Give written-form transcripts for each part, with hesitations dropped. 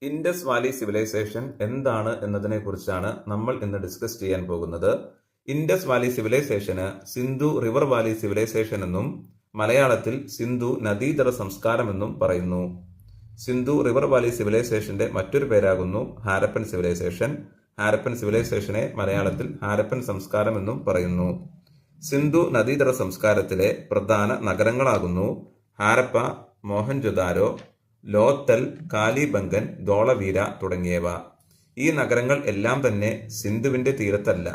Indus valley civilisation എന്താണ് എന്നതിനെക്കുറിച്ചാണ് നമ്മൾ ഇന്ന് ഡിസ്കസ് ചെയ്യാൻ പോകുന്നത്. ഇൻഡസ് വാലി സിവിലൈസേഷന് സിന്ധു റിവർ വാലി സിവിലൈസേഷൻ എന്നും മലയാളത്തിൽ സിന്ധു നദീതട സംസ്കാരം എന്നും പറയുന്നു. സിന്ധു റിവർ വാലി സിവിലൈസേഷന്റെ മറ്റൊരു പേരാകുന്നു ഹാരപ്പൻ സിവിലൈസേഷൻ. ഹാരപ്പൻ സിവിലൈസേഷനെ മലയാളത്തിൽ ഹാരപ്പൻ സംസ്കാരം എന്നും പറയുന്നു. സിന്ധു നദീതട സംസ്കാരത്തിലെ പ്രധാന നഗരങ്ങളാകുന്നു ഹാരപ്പ, മോഹൻജൊദാരോ, ലോത്തൽ, കാലിബംഗൻ, ധോളവീര തുടങ്ങിയവ. ഈ നഗരങ്ങൾ എല്ലാം തന്നെ സിന്ധുവിന്റെ തീരത്തല്ല.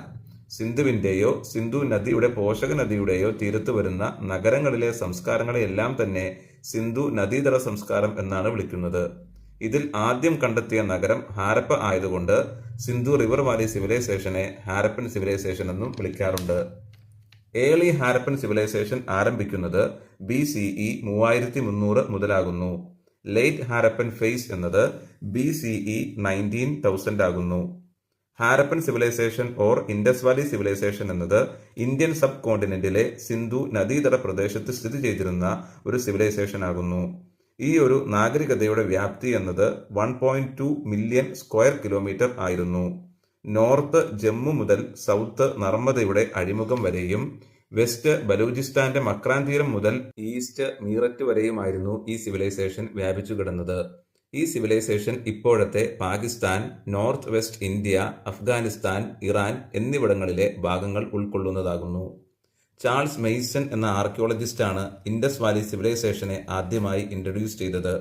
സിന്ധുവിന്റെയോ സിന്ധു നദിയുടെ പോഷക നദിയുടെയോ തീരത്ത് വരുന്ന നഗരങ്ങളിലെ സംസ്കാരങ്ങളെയെല്ലാം തന്നെ സിന്ധു നദീതട സംസ്കാരം എന്നാണ് വിളിക്കുന്നത്. ഇതിൽ ആദ്യം കണ്ടെത്തിയ നഗരം ഹാരപ്പ ആയതുകൊണ്ട് സിന്ധു റിവർ വാലി സിവിലൈസേഷനെ ഹാരപ്പൻ സിവിലൈസേഷൻ എന്നും വിളിക്കാറുണ്ട്. ഏർലി ഹാരപ്പൻ സിവിലൈസേഷൻ ആരംഭിക്കുന്നത് BCE 3300 മുതലാകുന്നു. ലേറ്റ് ഹാരപ്പൻ ഫേസ് എന്നത് BCE 19,000 ആകുന്നു. Harappan civilisation or Indus valley civilisation എന്നത് ഇന്ത്യൻ സബ് കോണ്ടിനെന്റിലെ സിന്ധു നദീതട പ്രദേശത്ത് സ്ഥിതി ചെയ്തിരുന്ന ഒരു സിവിലൈസേഷൻ ആകുന്നു. ഈ ഒരു നാഗരികതയുടെ വ്യാപ്തി എന്നത് 1.2 മില്യൺ സ്ക്വയർ കിലോമീറ്റർ ആയിരുന്നു. നോർത്ത് ജമ്മു മുതൽ സൗത്ത് നർമ്മദയുടെ അഴിമുഖം വരെയും വെസ്റ്റ് ബലൂചിസ്ഥാന്റെ മക്രാൻ തീരം മുതൽ ഈസ്റ്റ് മീററ്റ് വരെയുമായിരുന്നു ഈ സിവിലൈസേഷൻ വ്യാപിച്ചു കിടന്നത്. ഈ സിവിലൈസേഷൻ ഇപ്പോഴത്തെ Pakistan, north west India, Afghanistan, Iran എന്നിവിടങ്ങളിലെ ഭാഗങ്ങൾ ഉൾക്കൊള്ളുന്നതാകുന്നു. ചാൾസ് മെയ്സൺ എന്ന ആർക്കിയോളജിസ്റ്റാണ് ഇൻഡസ് വാലി സിവിലൈസേഷനെ ആദ്യമായി ഇൻട്രൊഡ്യൂസ് ചെയ്തത്.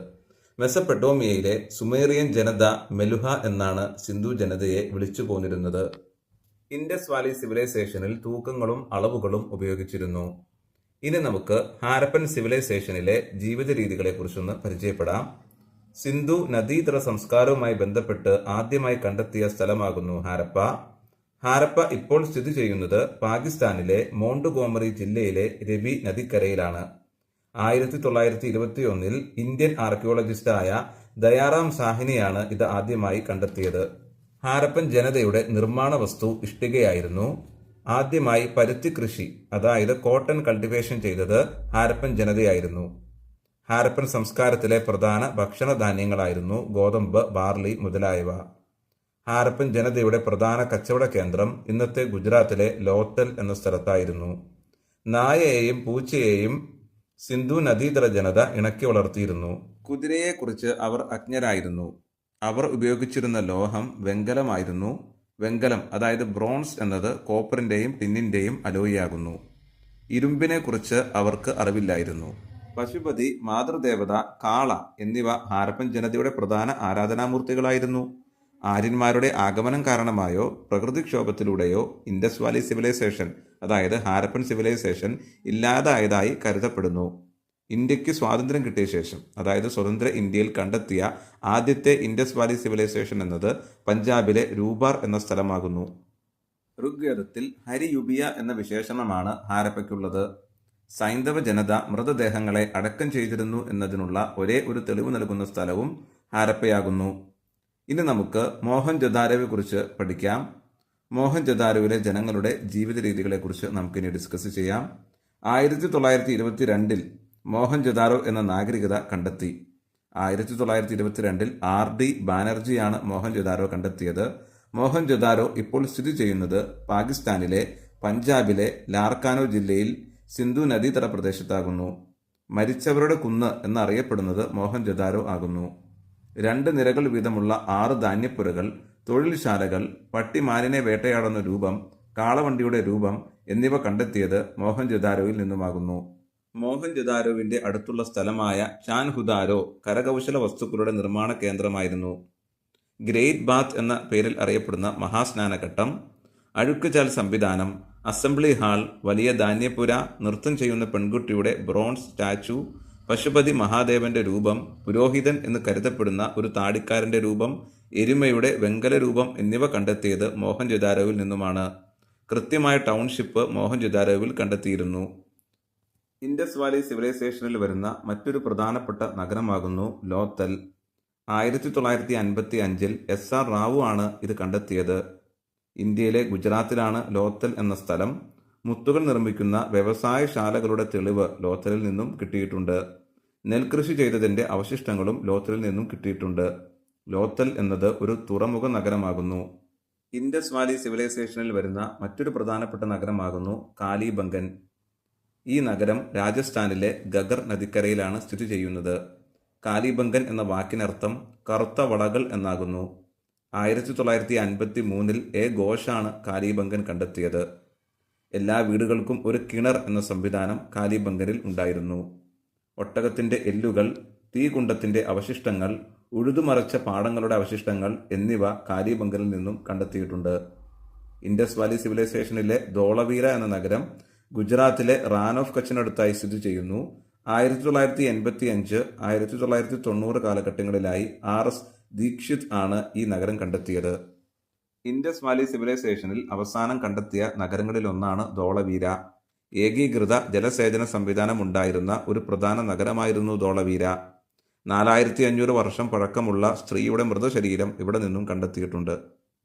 മെസപ്പൊട്ടോമിയയിലെ സുമേറിയൻ ജനത മെലുഹ എന്നാണ് സിന്ധു ജനതയെ വിളിച്ചു പോന്നിരുന്നത്. ഇൻഡസ് വാലി സിവിലൈസേഷനിൽ തൂക്കങ്ങളും അളവുകളും ഉപയോഗിച്ചിരുന്നു. ഇനി നമുക്ക് ഹാരപ്പൻ സിവിലൈസേഷനിലെ ജീവിത രീതികളെ കുറിച്ചൊന്ന് പരിചയപ്പെടാം. സിന്ധു നദീതട സംസ്കാരവുമായി ബന്ധപ്പെട്ട് ആദ്യമായി കണ്ടെത്തിയ സ്ഥലമാകുന്നു ഹാരപ്പ. ഹാരപ്പ ഇപ്പോൾ സ്ഥിതി ചെയ്യുന്നത് പാകിസ്ഥാനിലെ മോണ്ടുഗോമറി ജില്ലയിലെ രവി നദിക്കരയിലാണ്. 1921 ഇന്ത്യൻ ആർക്കിയോളജിസ്റ്റായ ദയാറാം സാഹ്നിയാണ് ഇത് ആദ്യമായി കണ്ടെത്തിയത്. ഹാരപ്പൻ ജനതയുടെ നിർമ്മാണ വസ്തു ഇഷ്ടികയായിരുന്നു. ആദ്യമായി പരുത്തി കൃഷി, അതായത് കോട്ടൺ കൾട്ടിവേഷൻ ചെയ്തത് ഹാരപ്പൻ ജനതയായിരുന്നു. ഹാരപ്പൻ സംസ്കാരത്തിലെ പ്രധാന ഭക്ഷണധാന്യങ്ങളായിരുന്നു ഗോതമ്പ്, ബാർലി മുതലായവ. ഹാരപ്പൻ ജനതയുടെ പ്രധാന കച്ചവട കേന്ദ്രം ഇന്നത്തെ ഗുജറാത്തിലെ ലോത്തൽ എന്ന സ്ഥലത്തായിരുന്നു. നായയെയും പൂച്ചയെയും സിന്ധു നദീതട ജനത ഇണക്കി വളർത്തിയിരുന്നു. കുതിരയെക്കുറിച്ച് അവർ അജ്ഞരായിരുന്നു. അവർ ഉപയോഗിച്ചിരുന്ന ലോഹം വെങ്കലമായിരുന്നു. വെങ്കലം, അതായത് ബ്രോൺസ് എന്നത് കോപ്പറിന്റെയും ടിന്നിന്റെയും അലോയിയാകുന്നു. ഇരുമ്പിനെ കുറിച്ച് അവർക്ക് അറിവില്ലായിരുന്നു. പശുപതി, മാതൃദേവത, കാള എന്നിവ ഹാരപ്പൻ ജനതയുടെ പ്രധാന ആരാധനാമൂർത്തികളായിരുന്നു. ആര്യന്മാരുടെ ആഗമനം കാരണമായോ പ്രകൃതിക്ഷോഭത്തിലൂടെയോ ഇൻഡസ് വാലി സിവിലൈസേഷൻ, അതായത് ഹാരപ്പൻ സിവിലൈസേഷൻ ഇല്ലാതായതായി കരുതപ്പെടുന്നു. ഇന്ത്യക്ക് സ്വാതന്ത്ര്യം കിട്ടിയ ശേഷം, അതായത് സ്വതന്ത്ര ഇന്ത്യയിൽ കണ്ടെത്തിയ ആദ്യത്തെ ഇൻഡസ് വാലി സിവിലൈസേഷൻ എന്നത് പഞ്ചാബിലെ രൂപാർ എന്ന സ്ഥലമാകുന്നു. ഋഗ്വേദത്തിൽ ഹരിയുബിയ എന്ന വിശേഷണമാണ് ഹാരപ്പയ്ക്കുള്ളത്. സൈന്ധവ ജനത മൃതദേഹങ്ങളെ അടക്കം ചെയ്തിരുന്നു എന്നതിനുള്ള ഒരേ ഒരു തെളിവ് നൽകുന്ന സ്ഥലവും ഹാരപ്പയാകുന്നു. ഇനി നമുക്ക് മോഹൻജൊദാരോയെ കുറിച്ച് പഠിക്കാം. മോഹൻജൊദാരോയിലെ ജനങ്ങളുടെ ജീവിത രീതികളെക്കുറിച്ച് നമുക്കിനി ഡിസ്കസ് ചെയ്യാം. 1922 മോഹൻജൊദാരോ എന്ന നാഗരികത കണ്ടെത്തി. 1922 RD ബാനർജിയാണ് മോഹൻജൊദാരോ കണ്ടെത്തിയത്. മോഹൻജൊദാരോ ഇപ്പോൾ സ്ഥിതി ചെയ്യുന്നത് പാകിസ്ഥാനിലെ പഞ്ചാബിലെ ലാർക്കാനോ ജില്ലയിൽ സിന്ധു നദീതട പ്രദേശത്താകുന്നു. മരിച്ചവരുടെ കുന്ന് എന്നറിയപ്പെടുന്നത് മോഹൻജൊദാരോ ആകുന്നു. 2 നിരകൾ വീതമുള്ള 6 ധാന്യപ്പുരകൾ, തൊഴിൽശാലകൾ, പട്ടിമാനിനെ വേട്ടയാടുന്ന രൂപം, കാളവണ്ടിയുടെ രൂപം എന്നിവ കണ്ടെത്തിയത് മോഹൻജൊദാരോയിൽ നിന്നുമാകുന്നു. മോഹൻജൊദാരോവിന്റെ അടുത്തുള്ള സ്ഥലമായ ചാൻഹുദാരോ കരകൗശല വസ്തുക്കളുടെ നിർമ്മാണ കേന്ദ്രമായിരുന്നു. ഗ്രേറ്റ് ബാത്ത് എന്ന പേരിൽ അറിയപ്പെടുന്ന മഹാസ്നാനഘട്ടം, അഴുക്കുചാൽ സംവിധാനം, അസംബ്ലി ഹാൾ, വലിയ ധാന്യപ്പുര, നൃത്തം ചെയ്യുന്ന പെൺകുട്ടിയുടെ ബ്രോൺസ് സ്റ്റാച്ചു, പശുപതി മഹാദേവന്റെ രൂപം, പുരോഹിതൻ എന്ന് കരുതപ്പെടുന്ന ഒരു താടിക്കാരന്റെ രൂപം, എരുമയുടെ വെങ്കല രൂപം എന്നിവ കണ്ടെത്തിയത് മോഹൻജൊദാരോവിൽ നിന്നുമാണ്. കൃത്യമായ ടൗൺഷിപ്പ് മോഹൻജൊദാരോവിൽ കണ്ടെത്തിയിരുന്നു. ഇൻഡസ് വാലി സിവിലൈസേഷനിൽ വരുന്ന മറ്റൊരു പ്രധാനപ്പെട്ട നഗരമാകുന്നു ലോത്തൽ. 1955 SR റാവു ആണ് ഇത് കണ്ടെത്തിയത്. ഇന്ത്യയിലെ ഗുജറാത്തിലാണ് ലോത്തൽ എന്ന സ്ഥലം. മുത്തുകൾ നിർമ്മിക്കുന്ന വ്യവസായശാലകളുടെ തെളിവ് ലോത്തലിൽ നിന്നും കിട്ടിയിട്ടുണ്ട്. നെൽകൃഷി ചെയ്തതിന്റെ അവശിഷ്ടങ്ങളും ലോത്തലിൽ നിന്നും കിട്ടിയിട്ടുണ്ട്. ലോത്തൽ എന്നത് ഒരു തുറമുഖ നഗരമാകുന്നു. ഇൻഡസ് വാലി സിവിലൈസേഷനിൽ വരുന്ന മറ്റൊരു പ്രധാനപ്പെട്ട നഗരമാകുന്നു കാലിബംഗൻ. ഈ നഗരം രാജസ്ഥാനിലെ ഗഗർ നദിക്കരയിലാണ് സ്ഥിതി ചെയ്യുന്നത്. കാലിബംഗൻ എന്ന വാക്കിനർത്ഥം കറുത്ത വളകൾ എന്നാകുന്നു. 1953 എ ഘോഷാണ് കാലിബംഗൻ കണ്ടെത്തിയത്. എല്ലാ വീടുകൾക്കും ഒരു കിണർ എന്ന സംവിധാനം കാലിബംഗനിൽ ഉണ്ടായിരുന്നു. ഒട്ടകത്തിന്റെ എല്ലുകൾ, തീകുണ്ടത്തിന്റെ അവശിഷ്ടങ്ങൾ, ഉഴുതുമറച്ച പാടങ്ങളുടെ അവശിഷ്ടങ്ങൾ എന്നിവ കാലിബംഗനിൽ നിന്നും കണ്ടെത്തിയിട്ടുണ്ട്. ഇൻഡസ് വാലി സിവിലൈസേഷനിലെ ധോളവീര എന്ന നഗരം ഗുജറാത്തിലെ റാൻ ഓഫ് കച്ചിനടുത്തായി സ്ഥിതി ചെയ്യുന്നു. 1985, 1990 കാലഘട്ടങ്ങളിലായി RS ദീക്ഷിത് ആണ് ഈ നഗരം കണ്ടെത്തിയത്. ഇൻഡസ് വാലി സിവിലൈസേഷനിൽ അവസാനം കണ്ടെത്തിയ നഗരങ്ങളിലൊന്നാണ് ധോളവീര. ഏകീകൃത ജലസേചന സംവിധാനം ഉണ്ടായിരുന്ന ഒരു പ്രധാന നഗരമായിരുന്നു ധോളവീര. 4500 വർഷം പഴക്കമുള്ള സ്ത്രീയുടെ മൃതശരീരം ഇവിടെ നിന്നും കണ്ടെത്തിയിട്ടുണ്ട്.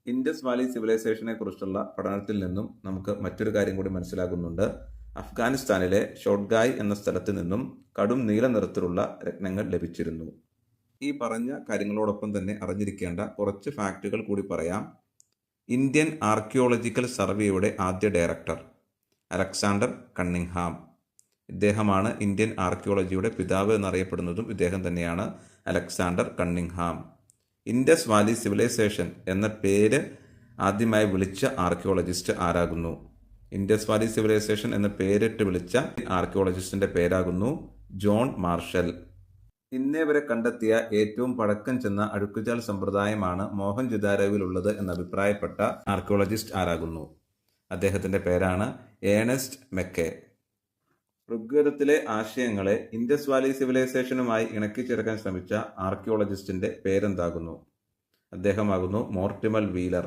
ഇൻഡസ് വാലി സിവിലൈസേഷനെ കുറിച്ചുള്ള പഠനത്തിൽ നിന്നും നമുക്ക് മറ്റൊരു കാര്യം കൂടി മനസ്സിലാകുന്നുണ്ട്. അഫ്ഗാനിസ്ഥാനിലെ ഷോട്ട്ഗായ് എന്ന സ്ഥലത്ത് നിന്നും കടും നീല നിറത്തിലുള്ള രത്നങ്ങൾ ലഭിച്ചിരുന്നു. ഈ പറഞ്ഞ കാര്യങ്ങളോടൊപ്പം തന്നെ അറിഞ്ഞിരിക്കേണ്ട കുറച്ച് ഫാക്റ്റുകൾ കൂടി പറയാം. ഇന്ത്യൻ ആർക്കിയോളജിക്കൽ സർവേയുടെ ആദ്യ ഡയറക്ടർ അലക്സാണ്ടർ കണ്ണിങ്ഹാം. ഇദ്ദേഹമാണ് ഇന്ത്യൻ ആർക്കിയോളജിയുടെ പിതാവ് എന്നറിയപ്പെടുന്നതും ഇദ്ദേഹം തന്നെയാണ്, Alexander Cunningham. Indus valley civilisation എന്ന പേര് ആദ്യമായി വിളിച്ച ആർക്കിയോളജിസ്റ്റ് ആരാകുന്നു? ഇൻഡസ് വാലി സിവിലൈസേഷൻ എന്ന പേരിട്ട് വിളിച്ച ആർക്കിയോളജിസ്റ്റിന്റെ പേരാകുന്നു ജോൺ മാർഷൽ. ഇന്നേ വരെ കണ്ടെത്തിയ ഏറ്റവും പഴക്കം ചെന്ന അഴുക്കുചാൽ സമ്പ്രദായമാണ് മോഹൻജൊദാരോവിലുള്ളത് എന്ന് അഭിപ്രായപ്പെട്ട ആർക്കിയോളജിസ്റ്റ് ആരാകുന്നു? അദ്ദേഹത്തിന്റെ പേരാണ് ഏണസ്റ്റ് മെക്കെ. ഋഗ്വേദത്തിലെ ആശയങ്ങളെ ഇൻഡസ് വാലി സിവിലൈസേഷനുമായി ഇണക്കിച്ചേർക്കാൻ ശ്രമിച്ച ആർക്കിയോളജിസ്റ്റിന്റെ പേരെന്താകുന്നു? അദ്ദേഹമാകുന്നു മോർട്ടിമർ വീലർ.